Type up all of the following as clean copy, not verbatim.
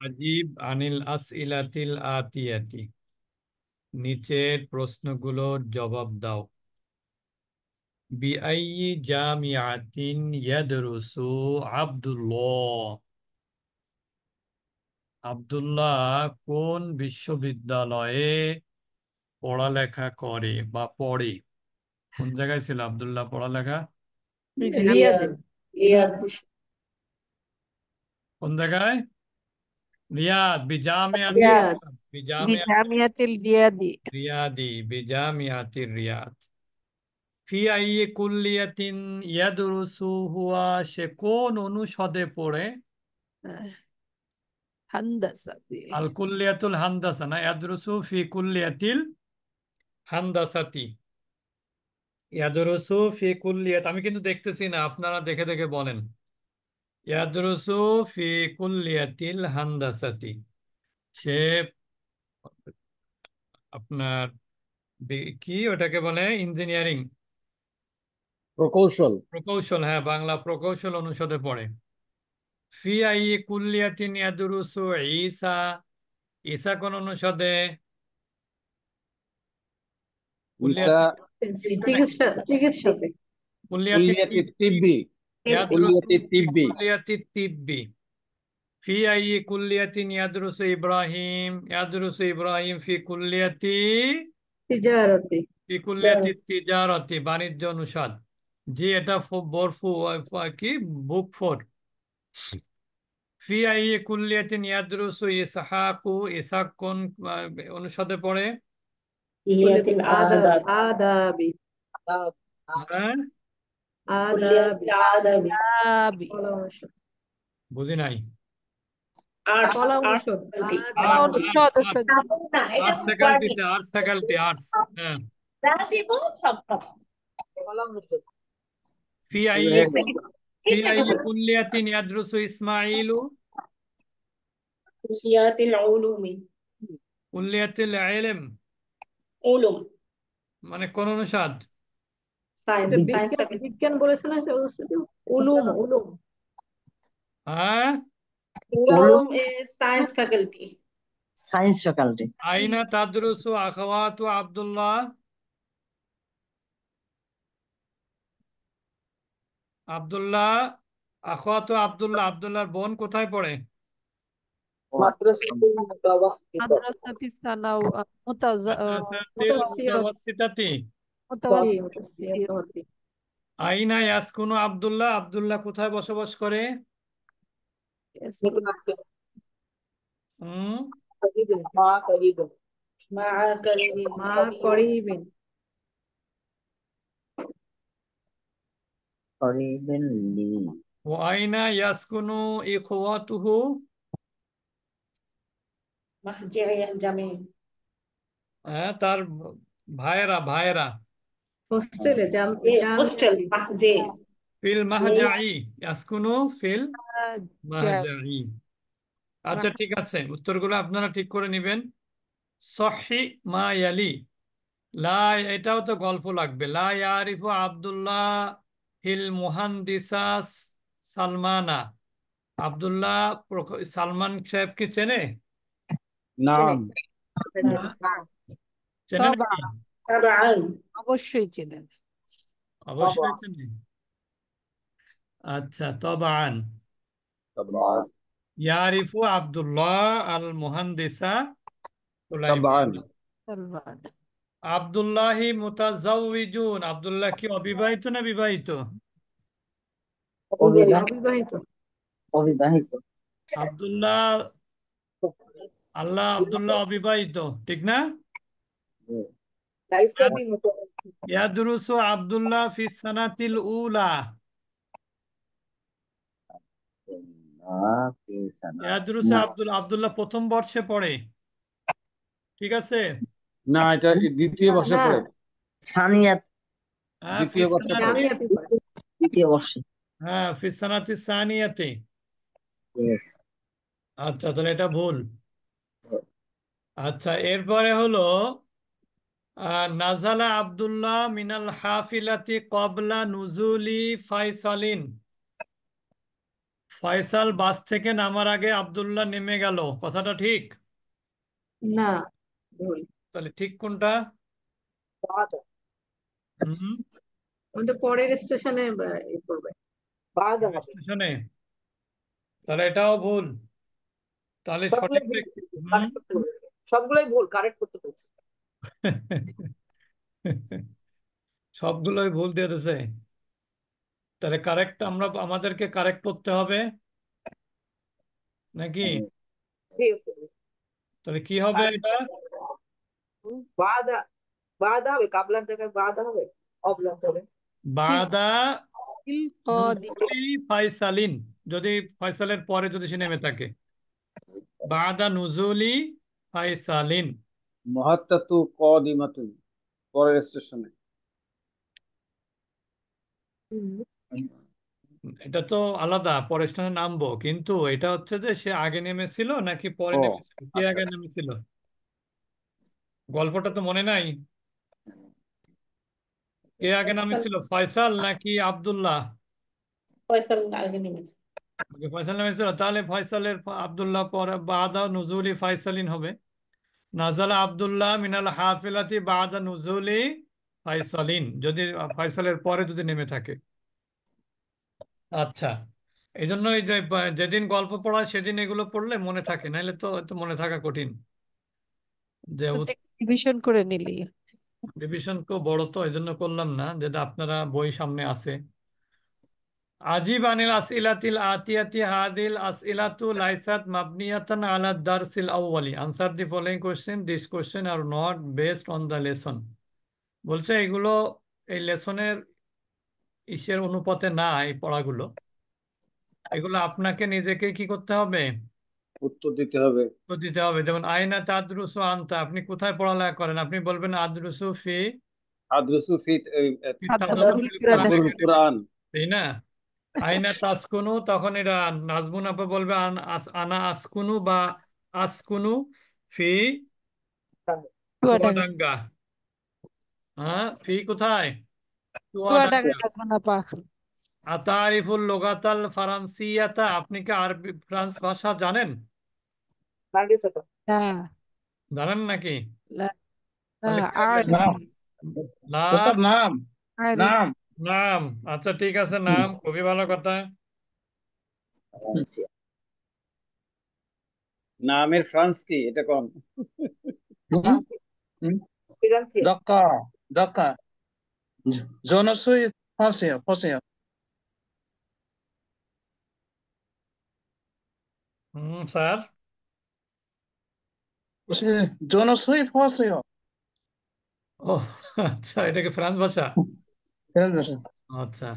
আজিব আনিল আসইলাতিল আতিয়াতি, নিচের প্রশ্নগুলোর জবাব দাও। বিআইয়ি জামিআতিন ইয়াদরুসু আব্দুল্লাহ, আব্দুল্লাহ কোন বিশ্ববিদ্যালয়ে পড়ালেখা করে বা পড়ে? কোন জায়গায় ছিল আব্দুল্লাহ পড়ালেখা? রিয়াদে। রিয়াদ। কোন জায়গায়? রিয়াদ। বিজামিয়াতির রিয়াদ। রিয়াদ, বিজামিয়াতির বিজামিয়াতিল রিয়াদি। রিয়াদি, বিজামিয়াতির রিয়াদ। ফি আইয়ি কুল্লিয়াতিন ইয়াদরুসু হুয়া, সে কোন অনুষদে পড়ে? হান্দাসাতি। আল কুল্লিয়াতুল হান্দাসা না, ইয়াদরুসু ফি কুল্লিয়াতিল হান্দাসাতি। ইয়াদরুসু ফি কুল্লিয়াত, আমি কিন্তু দেখতেছি না, আপনারা দেখে দেখে বলেন। ইয়াদরুসু ফি কুল্লিয়াতিল হান্দাসাতি, সে আপনার কি ওটাকে বলে, ইঞ্জিনিয়ারিং প্রকৌশল। প্রকৌশল, হ্যাঁ বাংলা প্রকৌশল অনুষদে পড়ে। ফি আইয়ি কুল্লিয়াতিন ইয়াদরুসু ঈসা, ঈসা কোন অনুষদে? ঈসা চিকিৎসা চিকিৎসাতে। কুল্লিয়াতি কুল্লিয়াতি তিব্বি। ইয়াদরুসু কুল্লিয়াতি তিব্বি। কুল্লিয়াতি তিব্বি। ফি আইয়ি কুল্লিয়াতিন ইয়াদরুসু ইব্রাহিম, ইয়াদরুসু ইব্রাহিম ফি কুল্লিয়াতি, তিজারতি। ফি কুল্লিয়াতি তিজারাতি, বাণিজ্য অনুষদ। জি, এটা বরফু কি, বুক 4। ফি আইয়ি কুল্লিয়াতিন ইয়াদরুসু ইসহাকু, ইসহাক কোন অনুষদে পড়ে? কুল্লিয়াতিল আদাব। আদাবি। হ্যাঁ, আদাবি। আদাবি। বুঝি নাই। আর্টস। অনুষদ। আর্টস, অনুষদ আর্টস, আর্টস ফ্যাকাল্টিতে, আর্টস ফ্যাকাল্টি, আর্টস। হ্যাঁ। ফি আইয়ি ফি আইয়ি কুল্লিয়াতিন ইয়াদরুসু ইসমাঈলু, কুল্লিয়াতিল উলুমি। কুল্লিয়াতিল ইলম উলুম। মানে কোন অনুষদ? সায়েন্স। সায়েন্স বিজ্ঞান বলেছে না সে অনুষদে? উলুম। উলুম। হ্যাঁ, উলুম সায়েন্স ফ্যাকাল্টি। Science faculty. আইনা তাদরুসু আখাওয়াতু আব্দুল্লাহ, আব্দুল্লাহ আখাওয়াতু আব্দুল্লাহ, আব্দুল্লাহর বোন কোথায় পড়ে? মাদ্রাসাতি সানাও মাদ্রাসাতিল মুতাওয়াসসিতাতি। মুতাওয়াসসিত। আইনা ইয়াসকুনু আব্দুল্লাহ, আব্দুল্লাহ কোথায় বসবাস করে? হুম, মা করিবেন। মা করিবেন। মা করিবেন। করিবেন লি। ও আইনা ইয়াসকুনু ইখওয়াতুহু, মাহজিয়া জামি। হ্যাঁ তার ভাইয়েরা, ভাইয়েরা হোস্টেলে হোস্টেল মাহজে। ফিল মাহজাই, ইয়াসকুনু ফিল মাহজাই। আচ্ছা ঠিক আছে, উত্তরগুলো আপনারা ঠিক করে নেবেন। সহি মা ইয়ালি, লা, এটাও তো গল্প লাগবে। লা ইয়ারিফু আব্দুল্লাহ হিল মুহান্দিসাস সালমানা, আব্দুল্লাহ সালমান সাহেবকে চেনে? নাম। চেনে নাকি? তাবাআন। অবশ্যই চেনেন। অবশ্যই চেনে। আচ্ছা, তবান ইয়ারিফু আব্দুল্লাহ আল মুহান্দিসা সুলাইমান। সালমান। আব্দুল্লাহি মুতাজাউইজুন, আব্দুল্লাহ কি অবিবাহিত না বিবাহিত? অবিবাহিত। অবিবাহিত। আব্দুল্লাহ, আব্দুল্লাহ অবিবাহিত, ঠিক না? ইয়াদরুসু আব্দুল্লাহ ফি সানাতিল উলা, ইয়াদরুসু আব্দুল্লাহ প্রথম বর্ষে পড়ে, ঠিক আছে? না, এটা দ্বিতীয় বর্ষে না। পড়ে। সানিয়াত। হ্যাঁ, ফি দ্বিতীয় বর্ষে পড়ে। সানাতি, দ্বিতীয় বর্ষে। হ্যাঁ ফি সানাতি সানিয়াতে। Yes. আচ্ছা, তাহলে এটা ভুল। আচ্ছা, এরপরে হলো নাজালা আব্দুল্লাহ মিনাল হাফিলাতি কবলা নুজুলি ফাইসালিন, ফয়সাল বাস থেকে নামার আগে আব্দুল্লাহ নেমে গেল, কথাটা ঠিক? না, ভুল। তাহলে ঠিক কোনটা? بعد হুম, আমাদের পরের স্টেশনে করবে। بعد হবে স্টেশনে। তাহলে এটাও ভুল। তাহলে সবগুলোই সঠিকটা ভুল কি? হুম। কারেক্ট করতে বলেছে সবগুলোই ভুল কারেক্ট করতে বলছে সবগুলোই ভুল দিয়ে দিছে। তাহলে কারেক্ট আমাদেরকে কারেক্ট করতে হবে নাকি? জি ওস্তাদ। তাহলে কি হবে এটা? بعد بعد হবে কাবলার জায়গায় بعد হবে অবলান হবে বাদা ফিল কদি নুজুলি ফাইসালিন, যদি ফয়সালের পরে যদি সে নেমে থাকে। বাদা নুজুলি ফাইসালিন। মুহাত্তাতু কাদিমাতুন, পরের স্টেশনে। এটা তো আলাদা, পরে স্টেশনে নামবো, কিন্তু এটা হচ্ছে যে সে আগে নেমেছিল নাকি পরে ও নেমেছিল, কে আচ্ছা আগে আচ্ছা। নেমেছিল, গল্পটা তো মনে নাই। কে আগে ফয়সাল নামেছিল, ফয়সাল নাকি আব্দুল্লাহ? ফয়সাল আগে নেমেছে আগে ফয়সাল নেমেছিল, তাহলে ফয়সালের আব্দুল্লাহ পরে বাদা নুজুলি ফাইসালিন হবে। নাজালা আব্দুল্লাহ মিনাল হাফিলাতি বাদা নুজুলি ফাইসালিন, যদি ফয়সালের পরে যদি নেমে থাকে। আচ্ছা, এই জন্য এই যে যেদিন গল্প পড়ায় সেদিন এগুলো পড়লে মনে থাকে, নাহলে তো তো মনে থাকা কঠিন। যে সাবজেক্ট রিভিশন করে নিলি। রিভিশন তো বড়, তো এই জন্য করলাম না, যেটা আপনারা বই সামনে আছে। আজিব আনিল আসইলাতিল আতিয়াতি হাদিল আসইলাতু লাইসাত মাবনিয়াতান আলা দারসিল আউয়ালি, answer the following question, this question are not based on the lesson. বলছে এগুলো এই লেসনের ইসের অনুপাতে না, এই পড়াগুলো, এগুলো আপনাকে নিজেকে কি করতে হবে, উত্তর দিতে হবে। উত্তর দিতে হবে। যেমন আইনা তাদরুসু আনতা, আপনি কোথায় পড়ালেখা করেন, আপনি বলবেন আদরুসু ফি আদ্রসু ফি ফি আদাবুল তাদাব্বুরিল কুরআন। কোরআন, তাদাব্বুরুল কুরআন। তাই না? আইনা তাসকুনু, তখন এটা নাজমুন আপা বলবে আনা আসকুনু বা আসকুনু ফি চুয়াডাঙ্গা। চুয়াডাঙ্গা। হ্যাঁ, ফি কোথায়? চুয়াডাঙ্গা চুয়াডাঙ্গা। নাজমানাপা। আতারিফুল লোগাতাল ফারান্সিয়াতা, আপনি কি আরবি ফ্রান্স ভাষা জানেন? নার্গিস আপা না, জানেন নাকি? না, না, তাহলে কি হবে? আরিফি, লা ওস্তাদ নাম, আরিফ। নাম। নাম। আচ্ছা ঠিক আছে, নাম, খুবই ভালো কথা। নামের ফ্রান্স কি এটা কোন? Financial D'accord, d'accord. Je ne suis français, français. Sir. Je ne suis français. ও আচ্ছা, এটা কি ফ্রান্স ভাষা? আচ্ছা,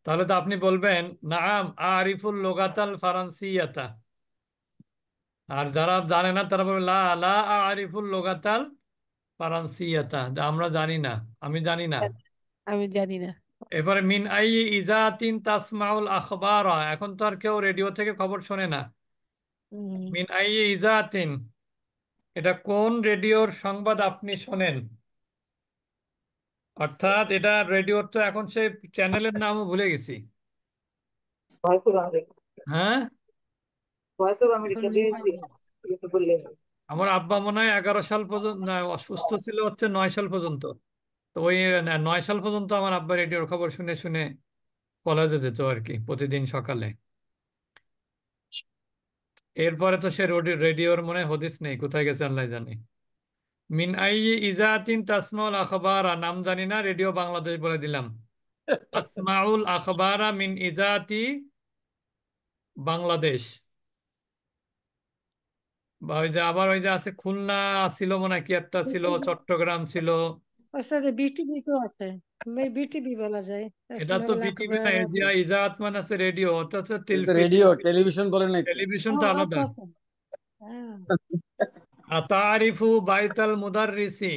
তাহলে তো আপনি বলবেন নাম আরিফুল লোগাতাল ফারান্সিয়াতা। আর যারা জানে না তারা বলবে লা লা আরিফুল লোগাতাল ফারান্সিয়াতা, যা আমরা জানি না, আমি জানি না। আমি জানি না। এবারে মিন আই ইজাতিন তাসমাউল আখবারা, এখন তো আর কেউ রেডিও থেকে খবর শোনে না। হুম, মিন আই ইজাতিন, এটা কোন রেডিওর সংবাদ আপনি শোনেন? অর্থাৎ এটা রেডিওর তো এখন সেই চ্যানেলের নামও ভুলে গেছি। ভয়েস অফ আমেরিকা হ্যাঁ, ভয়েস অফ আমেরিকা দিয়ে একটু বললে হয়। আমার আব্বা মনে হয় 11 সাল পর্যন্ত, না, অসুস্থ ছিল হচ্ছে 9 সাল পর্যন্ত। তো ওই 9 সাল পর্যন্ত আমার আব্বা রেডিওর খবর শুনে শুনে কলেজে যেত আর কি, প্রতিদিন সকালে। এরপরে তো সে রেডিওর মনে হয় হদিস নেই, কোথায় গেছে আল্লাহ জানে। মিন আই ইজাতিন তাসমাউল আখবারা, নাম জানি না, রেডিও বাংলাদেশ বলে দিলাম। তাসমাউল আখবারা মিন ইজাতি বাংলাদেশ। বা ওই যে আবার ওই যে আছে খুলনা ছিল, মনে হয় কি একটা ছিল, চট্টগ্রাম ছিল। ওস্তাদ বিটিভি তো আছে, বিটিভি বলা যায়। এটা তো তাসমাউল বিটিভি না, আখবার এই যে ইজাত মানে আছে রেডিও, অর্থাৎ হচ্ছে এটা রেডিও, টেলিভিশন বলে নাই তো। টেলিভিশন ও তো আচ্ছা আলাদা। আচ্ছা। হ্যাঁ। আতারিফু বাইতাল মুদাররিসি,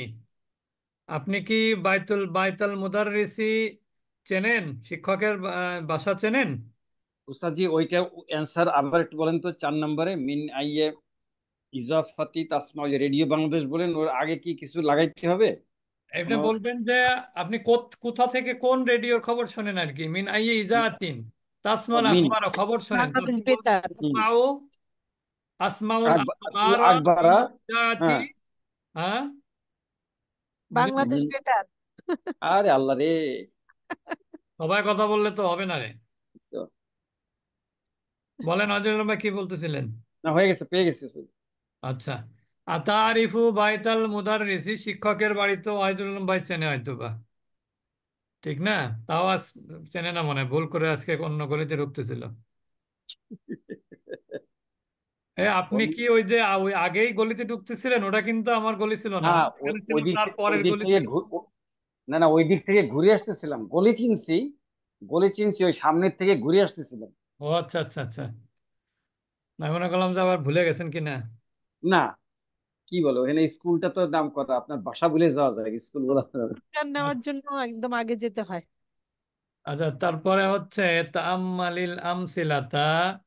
আপনি কি বাইতাল মুদাররিসি চেনেন? শিক্ষকের বাসা চেনেন? উস্তাদ জি ওইটা অ্যান্সার আবার একটু বলেন তো, 4 নম্বরে মিন আইয়ে ইজাফাতি তাসমা, ওই যে রেডিও বাংলাদেশ বলেন, ওর আগে কি কিছু লাগাইতে হবে? এটা কোনো বলবেন যে আপনি কোথা থেকে কোন রেডিওর খবর শোনেন আর কি। মিন আইয়ে ইজাতিন তাসমাল মিন আখবার, খবর শোনেন। বাংলাদেশ বেতার। আসমাউ, আসমাউল আখবার আকবারা। জাতি। হ্যাঁ। হ্যাঁ, বাংলাদেশ মিন- বেতার। আরে আল্লাহ রে। সবাই কথা বললে তো হবে না রে। তো, বলেন নজরুল ভাই কি বলতেছিলেন? না হয়ে গেছে, পেয়ে গেছি ওস্তাদ। আচ্ছা, আতারিফু বাইতাল মুদাররিসি, শিক্ষকের বাড়ি তো ওয়াহিদুল আলম ভাই চেনে হয়তো বা, ঠিক না? তাও আজ চেনে না, মনে হয় ভুল করে আজকে অন্য গলিতে ঢুকতেছিল। আপনি কি ওই যে ওই আগেই গলিতে ঢুকতেছিলেন? ওটা কিন্তু আমার গলি ছিল না, না, আমি এখানে ওই ছিলাম, দিক তার ওই পরের দিক গলি থেকে ছিল। না না, ওই দিক থেকে ঘুরে আসতেছিলাম, গলি চিনছি, ওই সামনের থেকে ঘুরে আসতেছিলাম। ও আচ্ছা আচ্ছা আচ্ছা, আমি মনে করলাম যে আবার ভুলে গেছেন কিনা। না, কি বলো, এখানে স্কুলটা তো নাম করা, আপনার বাসা ভুলে যাওয়া যায়, স্কুল বলা যাবে না। গান নেওয়ার জন্য একদম আগে যেতে হয়। আচ্ছা, তারপরে হচ্ছে তাআম্মালিল আমসিলাতা,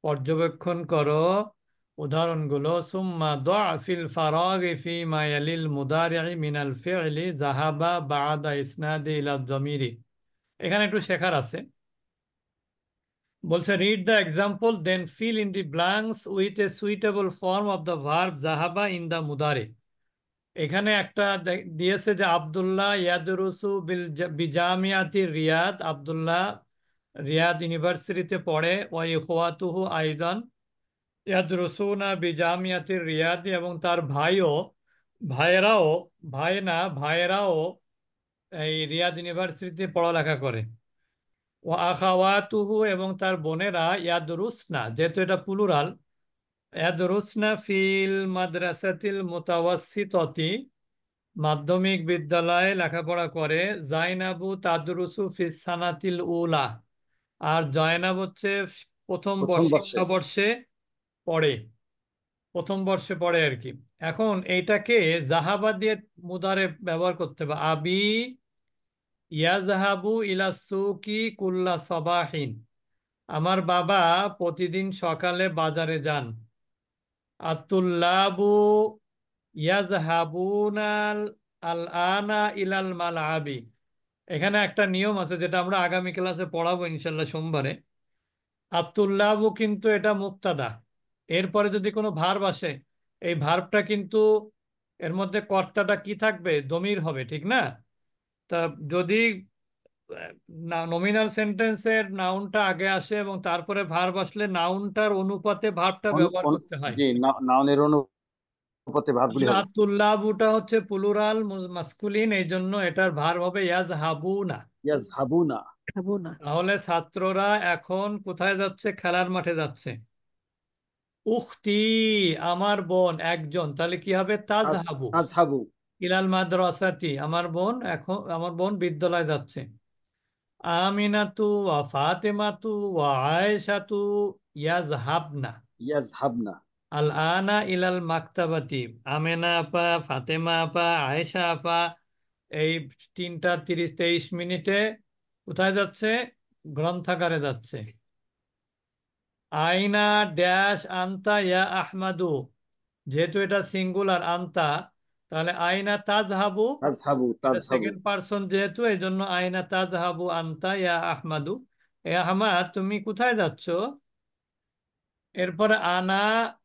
পর্যবেক্ষণ করো উদাহরণগুলো। সুম্মা দা ফিল ফারাগি ফিমা ইয়ালিল মুদারি'i মিনাল ফি'লি যাহাবা বা'দা ইসনাদি ইলা যমিরি। এখানে একটু শেখার আছে। বলছে read the example then fill in the blanks with a suitable form of the verb জাহাবা ইন দ্য মুদারি। এখানে একটা দিয়েছে যে আব্দুল্লাহ ইয়াদরুসু বিজামিয়াতি রিয়াদ, আব্দুল্লাহ রিয়াদ ইউনিভার্সিটিতে পড়ে। ওয়া ইখওয়াতুহু আইদান ইয়াদরুসুনা বিজামিয়াতি রিয়াদ, এবং তার ভাইয়েরাও, ভাইয়েরাও এই রিয়াদ ইউনিভার্সিটিতে পড়ালেখা করে। ও আখাওয়াতুহু, এবং তার বোনেরা ইয়াদরুসনা, যেহেতু এটা প্লুরাল, ইয়াদরুসনা ফিল মাদ্রাসাতিল মুতাওয়াসসিতাতি, মাধ্যমিক বিদ্যালয়ে লেখাপড়া করে। জাইনাবু তাদরুসু ফিস সানাতিল উলা, আর জয়নাব হচ্ছে প্রথম প্রথম বর্ষে। শিক্ষাবর্ষে পড়ে, প্রথম বর্ষে পড়ে আর কি। এখন এইটাকে জাহাবা দিয়ে মুদারে ব্যবহার করতে হবে। আবি ইয়াজহাবু ইলা সুকি কুল্লা সবাহিন, আমার বাবা প্রতিদিন সকালে বাজারে যান। আতুল্লাবু ইয়াজহাবুনাল আল আনা ইলাল মালআবি। এখানে একটা নিয়ম আছে যেটা আমরা আগামী ক্লাসে পড়াবো ইনশাল্লাহ সোমবারে। আতুল্লাবু কিন্তু এটা মুক্তাদা, এরপরে যদি কোনো ভার্ব আসে, এই ভার্বটা কিন্তু এর মধ্যে কর্তাটা কি থাকবে? দমির হবে, ঠিক না? তা যদি নমিনাল সেন্টেন্সের নাউনটা আগে আসে এবং তারপরে ভার্ব আসলে নাউনটার অনুপাতে ভার্বটা অন- ব্যবহার অন- করতে হয়। জি, নাউনের অনুপাতে ভাবগুলি হবে। আতুল্লাবুটা হচ্ছে প্লুরাল মাস্কুলিন, এই জন্য এটার ভার্ব হবে ইয়াজহাবুনা। ইয়াজহাবুনা। খাবো না। তাহলে ছাত্ররা এখন কোথায় যাচ্ছে? খেলার মাঠে যাচ্ছে। উখতি, আমার বোন একজন, তাহলে কি হবে? তাজহাবু তাজহাবু। ইলাল মাদ্রাসাতি, আমার বোন বিদ্যালয়ে যাচ্ছে। আমিনাতু ওয়া ফাতেমাতু ওয়া আয়েশাতু ইয়াজহাবনা ইয়াজহাবনা। আল আনা ইলাল মাকতাবাতি। আমেনা আপা, ফাতেমা আপা, আয়েশা আপা এই 3:23 কোথায় যাচ্ছে? গ্রন্থাগারে যাচ্ছে। আইনা ড্যাশ আন্তা ইয়া আহমাদু, যেহেতু এটা সিঙ্গুলার আন্তা, তাহলে আইনা তাজহাবু, তাজহাবু। এটা তাজহাবু। সেকেন্ড পারসন যেহেতু, এই জন্য আইনা তাজহাবু আন্তা ইয়া আহমাদু। এ আহমাদ, তুমি কোথায় যাচ্ছ? এরপরে আনা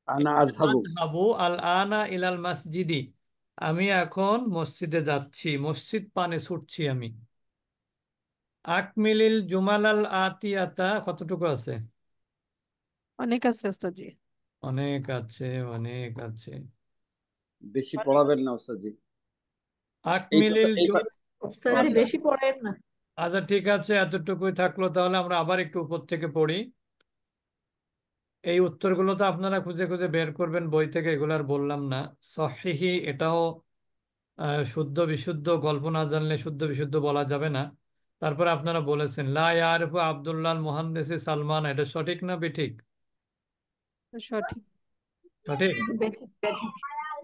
আনা আজহাবু। আযহাবু আল আনা ইলাল মসজিদি, আমি এখন মসজিদে যাচ্ছি, মসজিদ পানে ছুটছি আমি। আকমিলিল জুমালাল আতিয়াতা, কতটুকু আছে? অনেক আছে ওস্তাদজি। অনেক আছে, অনেক আছে। বেশি অনেক। পড়াবেন না ওস্তাদজি। এই কথা আকমিলিল এই জু- কথা ওস্তাদি আচ্ছা বেশি পড়েন না। আচ্ছা, ঠিক আছে, এতটুকুই থাকলো। তাহলে আমরা আবার একটু উপর থেকে পড়ি। এই উত্তরগুলো তো আপনারা খুঁজে খুঁজে বের করবেন বই থেকে, এগুলো আর বললাম না। সহিহি, এটাও শুদ্ধ বিশুদ্ধ, গল্প না জানলে শুদ্ধ বিশুদ্ধ বলা যাবে না। তারপরে আপনারা বলেছেন লা ইয়ারিফু আব্দুল্লাহ মুহান্দিসি সালমান, এটা সঠিক না বেঠিক? সঠিক। সঠিক। বেঠিক বেঠিক।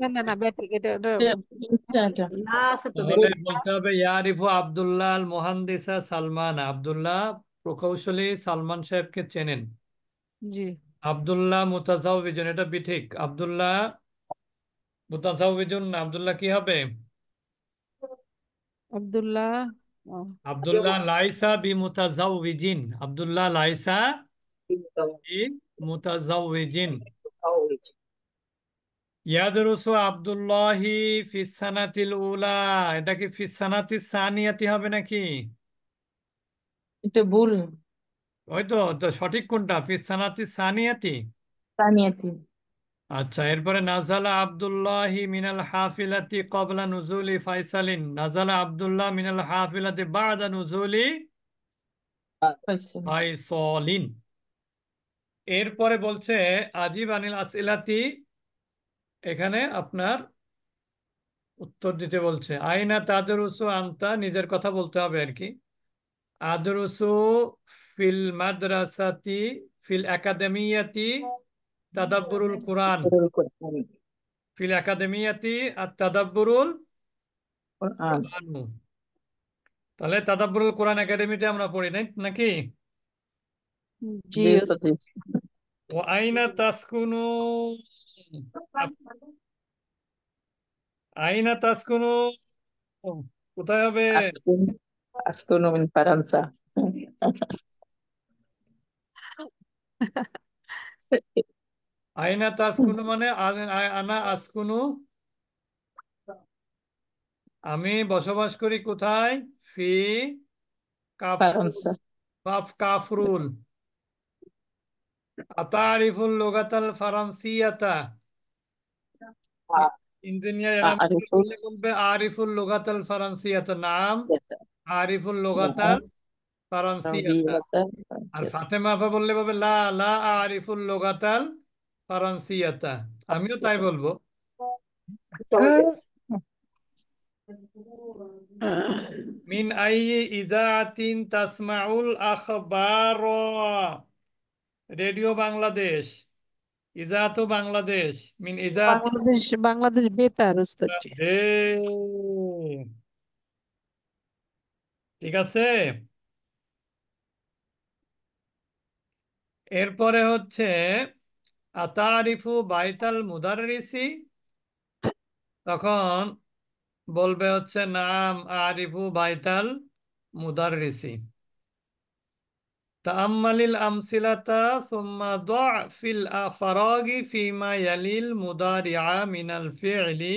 না না না, ব্যাটিক এটা ওটা। না আছে তো তাহলে বেঠিক। বলতে হবে ইয়ারিফু আব্দুল্লাহ মুহান্দিসা সালমান, আব্দুল্লাহ প্রকৌশলী সালমান সাহেবকে চেনেন। জি। আব্দুল্লাহ মুতাজাওবিজুন, এটা বেঠিক। আব্দুল্লাহ মুতাজাওবিজুন না, আব্দুল্লাহ কি হবে? আব্দুল্লাহ ও, আব্দুল্লাহ লাইসা বি মুতাজাউজিন, আব্দুল্লাহ লাইসা متزوج. বি মুতাজাউজিন। متزوج. ইয়াদরুসু আব্দুল্লাহি ফিস সানাতিল উলা, এটা কি ফিস সানাতিস সানিয়াতি হবে নাকি? এটা ভুল। ওই তো, তো সঠিক কোনটা? ফিস সানাতিস সানিয়াতি। তানিয়াতি। আচ্ছা, এরপরে নাজালা আব্দুল্লাহি মিনাল হাফিলাতি কবলা নুজুলি ফাইসালিন, নাজালা আব্দুল্লাহ মিনাল হাফিলাতি বাদা নুজুলি পাইছে। ফাইসলিন। এরপরে বলছে আজিব আনিল আসিলাতি, এখানে আপনার উত্তর দিতে বলছে। আইনা তাদরুসু আনতা, নিজের কথা বলতে হবে আর কি। আদরুসু ফিল মাদ্রাসাতি ফিল একাডেমিয়াতি তাদাব্বুরুল কোরআন, ফিল একাডেমিয়াতি আর তাদাব্বুরুল কোরআন। কোরআন। তাহলে তাদাব্বুরুল কোরআন একাডেমিতে আমরা পড়ি নাই নাকি? জি জি ওস্তাদ। উস্তাদ, জি। ও আইনা তাসকুনু, আইনা তাসকুনু কোথায় হবে? আজকুন, আজকুন মিন ফারান্সা। আইনা তাসকুনু মানে আনা আসকুনু, আমি বসবাস করি কোথায়? ফি কাফরুল, ফারান্সা। কাফ কাফরুল। আতারিফুল লুগাতাল ফারান্সিয়াতা, ইঞ্জিনিয়ার এরা আরিফুল। বললে বলবে আরিফুল লুগাতাল ফারান্সিয়াতা, নাম আরিফুল লুগাতাল ফারান্সিয়াতা। আর ফাতেমা আপা বললে বলবে লা লা আরিফুল লুগাতাল ফারান্সিয়াতা, আমিও তাই বলবো। মিন আই ইজাতিন তাসমাউল আখবার, রেডিও বাংলাদেশ, ইজাত বাংলাদেশ, মিন ইজাত বাংলাদেশ, বাংলাদেশ বেতার ওস্তাদ জি। ঠিক আছে। এরপরে হচ্ছে আতারিফু বাইতাল মুদাররিসি, তখন বলবে হচ্ছে নাম আরিফু বাইতাল মুদাররিসি। তাআম্মালিল আমসিলাতা সুম্মা দা ফিল আফরাগি ফিমা ইয়ালিল মুদারিআ মিনাল ফি'লি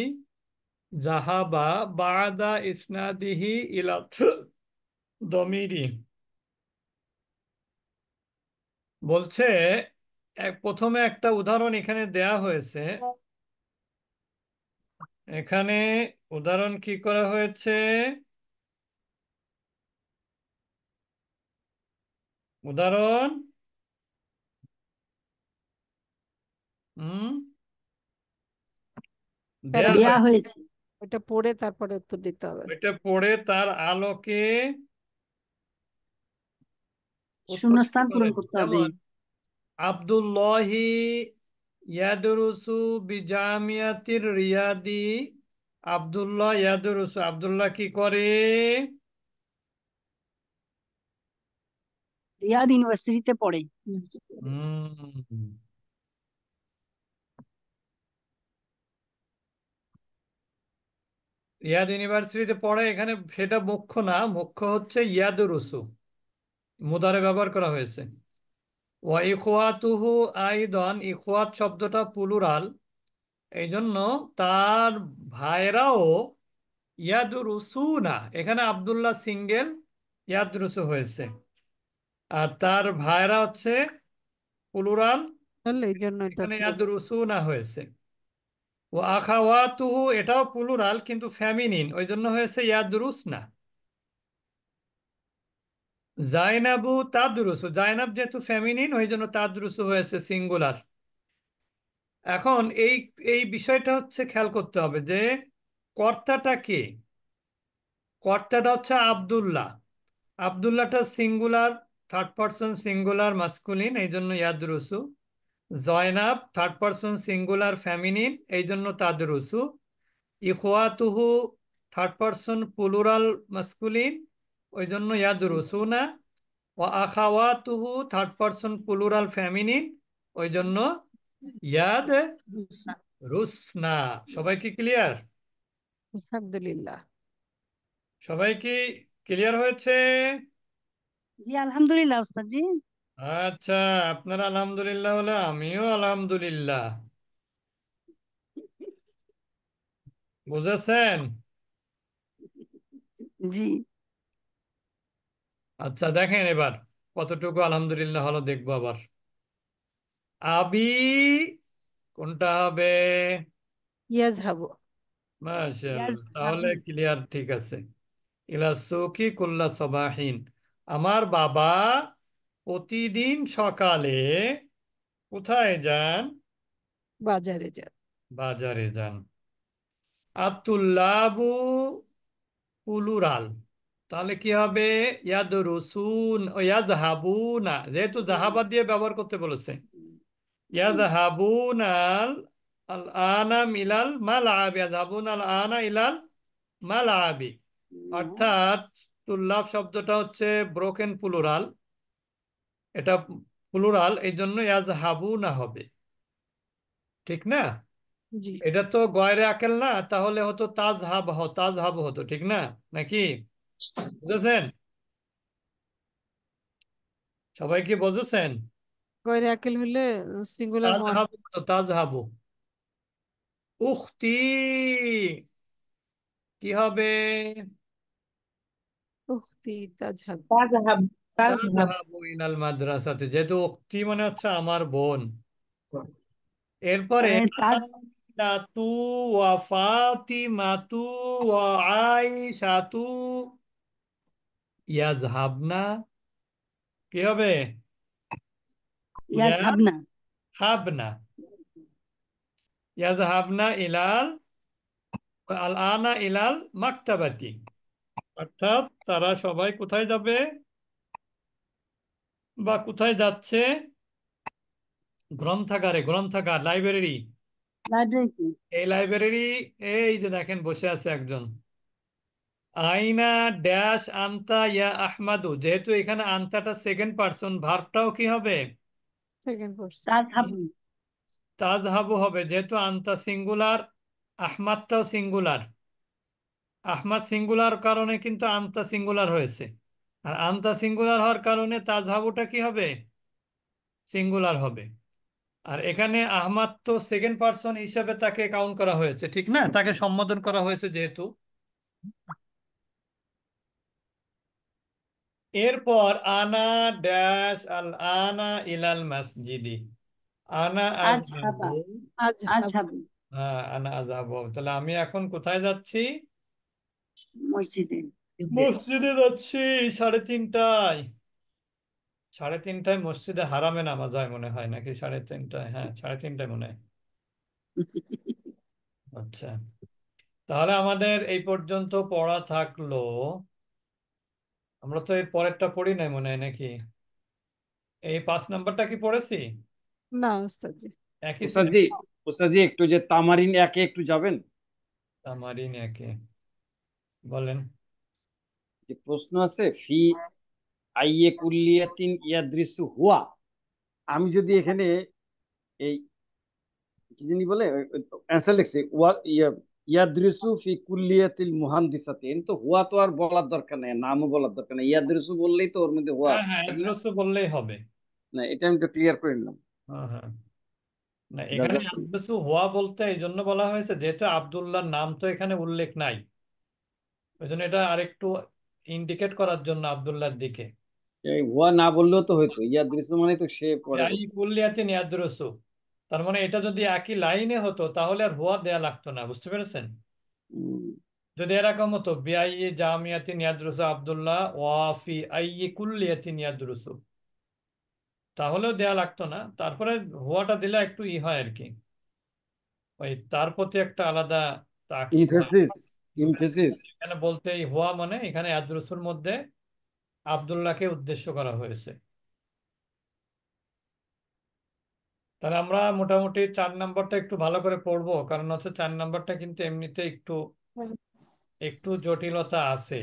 জাহাবা বাদা ইসনাদিহি ইলা দমিরি। বলছে প্রথমে একটা উদাহরণ এখানে দেয়া হয়েছে। এখানে উদাহরণ কি করা হয়েছে? উদাহরণ হুম দেয়া দেয়া হয়েছে, হয়েছে, ওটা পড়ে তারপরে উত্তর দিতে হবে। ওইটা পড়ে তার আলোকে উত্তর শূন্যস্থান দিতে পূরণ বলেন। করতে হবে। যেমন আব্দুল্লাহি ইয়াদরুসু বিজামিয়াতির রিয়াদি, আব্দুল্লাহ ইয়াদরুসু, আব্দুল্লাহ কি করে? রিয়াদ ইউনিভার্সিটিতে পড়ে। হুম রিয়াদ ইউনিভার্সিটিতে পড়ে, এখানে সেটা মুখ্য না, মুখ্য হচ্ছে ইয়াদরুসু, মুদারে ব্যবহার করা হয়েছে। ওয়া ইখওয়াতুহু আইদান, ইখওয়াত শব্দটা প্লুরাল, এই জন্য তার ভাইরাও ইয়াদরুসু না, এখানে আব্দুল্লাহ সিঙ্গেল, ইয়াদরুসু হয়েছে। আর তার ভাইরা হচ্ছে প্লুরাল, তাহলে এই জন্য এটা এখানে পড়ে। ইয়াদরুসু না হয়েছে। ও আখাওয়াতুহু, এটাও প্লুরাল কিন্তু ফেমিনিন, ওই জন্য হয়েছে ইয়াদরুস না। জাইনাবু তাদরুসু, জাইনাব যেহেতু ফেমিনিন ওই জন্য তাদরুসু হয়েছে সিঙ্গুলার। এখন এই এই বিষয়টা হচ্ছে খেয়াল করতে হবে যে কর্তাটা কে। কর্তাটা হচ্ছে আব্দুল্লাহ, আব্দুল্লাহটা singular, third person singular masculine, এই জন্য ইয়াদরুসু। Zainab third person singular feminine, এই জন্য তাদরুসু। ইখওয়াতুহু থার্ড পারসন প্লুরাল মাস্কুলিন, ওই জন্য ইয়াদরুসু না। ও আখাওয়াতুহু থার্ড পারসন প্লুরাল ফেমিনিন, ওই জন্য ইয়াদ রুসনা। সবাই কি ক্লিয়ার? আলহামদুলিল্লাহ। সবাই কি ক্লিয়ার হয়েছে? জি আলহামদুলিল্লাহ উস্তাদ জি। আচ্ছা, আপনারা আলহামদুলিল্লাহ হলে আমিও আলহামদুলিল্লাহ। বুঝেছেন? জি আচ্ছা, দেখেন এবার কতটুকু আলহামদুলিল্লাহ হলো দেখবো আবার। আবি কোনটা হবে? ইয়াজহাবু। মাশাআল্লাহ, তাহলে ইয়াজহাবু। ক্লিয়ার, ঠিক আছে। ইলা সুকি কুল্লা সাবাহিন, আমার বাবা প্রতিদিন সকালে কোথায় যান? বাজারে যান। বাজারে যান। আতুল্লাবু প্লুরাল, তাহলে কি হবে? ইয়াদরুসুন ও ইয়াজহাবুনা, যেহেতু জাহাবা দিয়ে ব্যবহার করতে বলেছে। ইয়াজহাবুন আল আল আনা মিলাল মালআবি, ইয়াজহাবুন আল আনা ইলাল মালআবি, অর্থাৎ তুল্লাব শব্দটা হচ্ছে ব্রোকেন প্লুরাল, এটা প্লুরাল, এই জন্য ইয়াজহাবুনা হবে, ঠিক না? জি এটা তো গয়রে আকেল না, তাহলে হতো তাজহাব হতো, ঠিক না নাকি? বুঝেছেন? সবাই কি বুঝেছেন? গয়রে আকিল হলে সিঙ্গুলার তাজহাবু হতো, তাজহাবু। উখতি কি হবে? উখতি তাজহাব। تذهب تذهب তাজহাবু ইলাল মাদ্রাসাতে, যেহেতু উখতি মানে হচ্ছে আমার বোন। এরপরে তাজ আমিনাতু ওয়া ফাতিমাতু ওয়া আয়েশাতু ইয়াজহাবনা, কি হবে? ইয়াজহাবনা। ইয়াজহাবনা, ইয়াজহাবনা ইলাল আল আনা ইলাল মাকতাবাতি, অর্থাৎ তারা সবাই কোথায় যাবে বা কোথায় যাচ্ছে? গ্রন্থাগারে, গ্রন্থাগার, লাইব্রেরি। লাইব্রেরিতে। এই লাইব্রেরি, এই যে দেখেন বসে আছে একজন। আইনা ড্যাশ আন্তা ইয়া আহমাদু, যেহেতু এখানে আন্তাটা সেকেন্ড পার্সন, ভার্বটাও কি হবে? Second person. তাজহাবু। তাজহাবু হবে, যেহেতু আন্তা সিঙ্গুলার, আহমাদটাও সিঙ্গুলার। আহমাদ সিঙ্গুলার কারণে কিন্তু আন্তা সিঙ্গুলার হয়েছে, আর আন্তা সিঙ্গুলার হওয়ার কারণে তাজহাবুটা কি হবে? সিঙ্গুলার হবে। আর এখানে আহমাদ তো সেকেন্ড পার্সন হিসেবে তাকে কাউন্ট করা হয়েছে, ঠিক না? তাকে সম্বোধন করা হয়েছে যেহেতু। এরপর আনা ড্যাশ আল আনা ইলাল মসজিদি, আনা আযহাবু। আজহাবা। আজহাব। আজহাবু। হ্যাঁ, আনা আযহাবু, তাহলে আমি এখন কোথায় যাচ্ছি? মসজিদে। মসজিদে যাচ্ছি 3:30টায়। 3:30টায় মসজিদে হারামে নামাজ হয় মনে হয়, নাকি 3:30টায়? হ্যাঁ, 3:30টায় মনে হয়। আচ্ছা, তাহলে আমাদের এই পর্যন্ত পড়া থাকলো। আমরা তো এর পরেরটা পড়ি নাই মনে হয়, নাকি? এই 5 নাম্বারটা কি পড়েছি? না ওস্তাদজি। একই ছিল। উস্তাদজি, উস্তাদজি একটু যে তামারিন একে একটু যাবেন। তামারিন একে বলেন। যে প্রশ্ন আছে ফি আইয়ে কুল্লিয়াতিন ইয়াদরিসু হুয়া, আমি যদি এখানে এই কি জানি বলে অ্যান্সার লিখছি ইয়াদরিসু ফি কুল্লিয়াতিল মুহান্দিসাতিন, তো হুয়া তো আর বলার দরকার নেই, নামও বলার দরকার নেই, ইয়াদরিসু বললেই তো ওর মধ্যে হুয়া হ্যাঁ আছে, হ্যাঁ, তাই না? অ্যাড্রেস বললেই হবে। না, এটা আমি তো ক্লিয়ার করে নিলাম। হ্যাঁ হ্যাঁ, না এখানে জাযাকুম। আব্দুসু হুয়া বলতে এই জন্য বলা হয়েছে যেহেতু আব্দুল্লাহর নাম তো এখানে উল্লেখ নাই, ওই জন্য এটা আরেকটু ইন্ডিকেট করার জন্য আব্দুল্লাহর দিকে। এই হুয়া না বললেও তো হয়তো, ইয়াদরিসু মানে তো সে পরে এই বলছে। কুল্লিয়াতিন ইয়াদরুসু, তার মানে এটা যদি একই লাইনে হতো তাহলে আর হুয়া দেয়া লাগতো না, বুঝতে পেরেছেন? উম, যদি এরকম হতো বিআই জামিয়াতিন ইয়াদরুসু আব্দুল্লাহ ওয়াফি আই কুল্লিয়াতিন ইয়াদরুসু, তাহলেও দেয়া লাগতো না। তারপরে হুয়াটা দিলে একটু হয় আর কি, ওই তার প্রতি একটা আলাদা তাকিদ হয়। Emphasis, emphasis. এখানে বলতে এই হুয়া মানে এখানে ইয়াদরুসুর মধ্যে আব্দুল্লাহকে উদ্দেশ্য করা হয়েছে। তাহলে আমরা মোটামুটি 4 নাম্বারটা একটু ভালো করে পড়বো, কারণ হচ্ছে 4 নাম্বারটা কিন্তু এমনিতে একটু একটু জটিলতা আছে।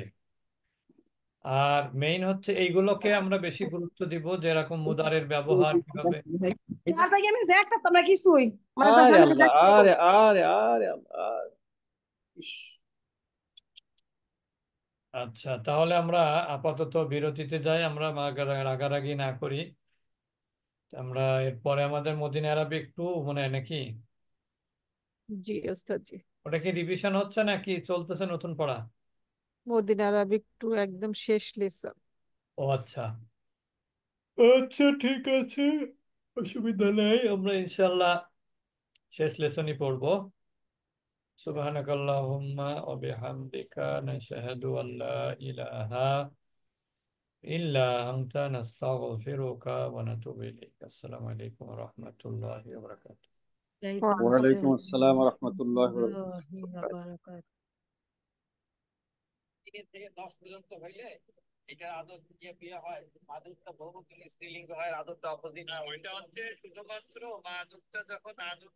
আর মেইন হচ্ছে এইগুলোকে আমরা বেশি গুরুত্ব দিব, যেরকম মুদারের ব্যবহার কিভাবে। তারপরে আমি দেখাতাম না কিছুই, মানে তার আরে সামনে আল্লাহ, আরে আরে আরে আল্লাহ, ইস। আচ্ছা, তাহলে আমরা আপাতত বিরতিতে যাই, আমরা রাগারাগি না করি। আমরা এরপরে আমাদের মদিনা আরবি একটু মনে হয় নাকি, জি ওস্তাদ জি। ওটা কি রিভিশন হচ্ছে নাকি চলতেছে নতুন পড়া? মদিনা আরবিক টু একদম শেষ লেসন। ও আচ্ছা, আচ্ছা ঠিক আছে, অসুবিধা নেই, আমরা ইনশাল্লাহ শেষ লেসনই পড়বো। সুবহানাকাল্লাহুম্মা ওয়া বিহামদিকা নাশহাদু আল্লা ইলাহা ইল্লা আনতা নাস্তাগফিরুকা ওয়া নাতুবু ইলাইক। আসসালামু আলাইকুম ওয়া রাহমাতুল্লাহি ওয়া বারাকাতুহু। ওয়ালাইকুম ওয়ালাইকুম আসসালাম আসসালাম রহমতুল্লাহ। ওয়া বারাকাতুহু। থেকে 10 পর্যন্ত হইলে এটা আদত দিয়ে বিয়ে হয়, আদতটা বহুবচন স্ত্রীলিঙ্গ হয়, আদতটা অপদিন হয়। ওইটা হচ্ছে শুধুমাত্র আদতটা যখন আদত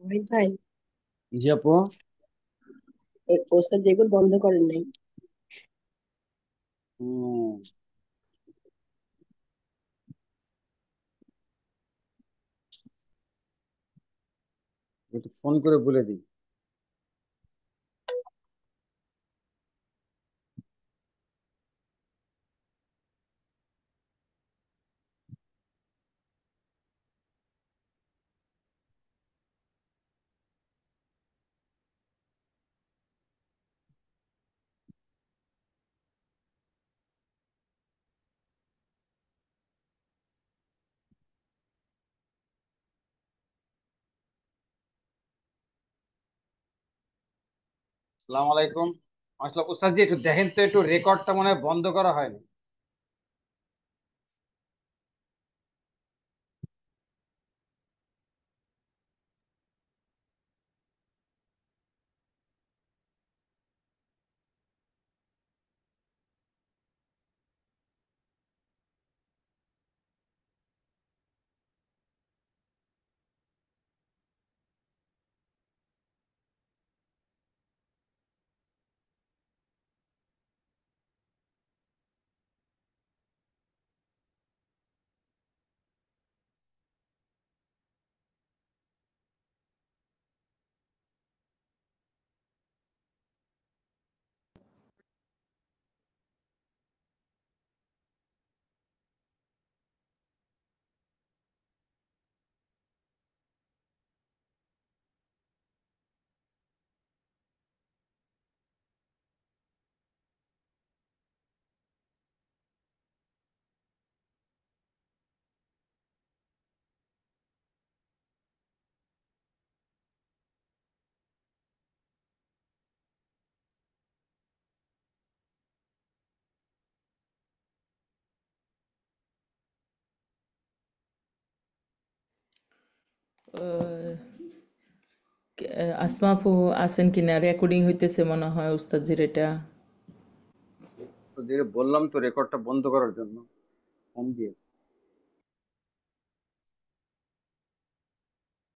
ওয়াহিদ ভাই, জি আপু। ওস্তাদ যেগুলো বন্ধ করেন নাই। হুম, একটু ফোন করে বলে দিই। আসসালামু আলাইকুম। আসলে ওস্তাদ জি একটু দেখেন তো, একটু রেকর্ডটা মনে হয় বন্ধ করা হয়নি। আসমা আপু আছেন কিনা? রেকর্ডিং হইতেছে মনে হয় উস্তাদজির এটা। তো যে বললাম তো রেকর্ডটা বন্ধ করার জন্য ফোন দিয়ে।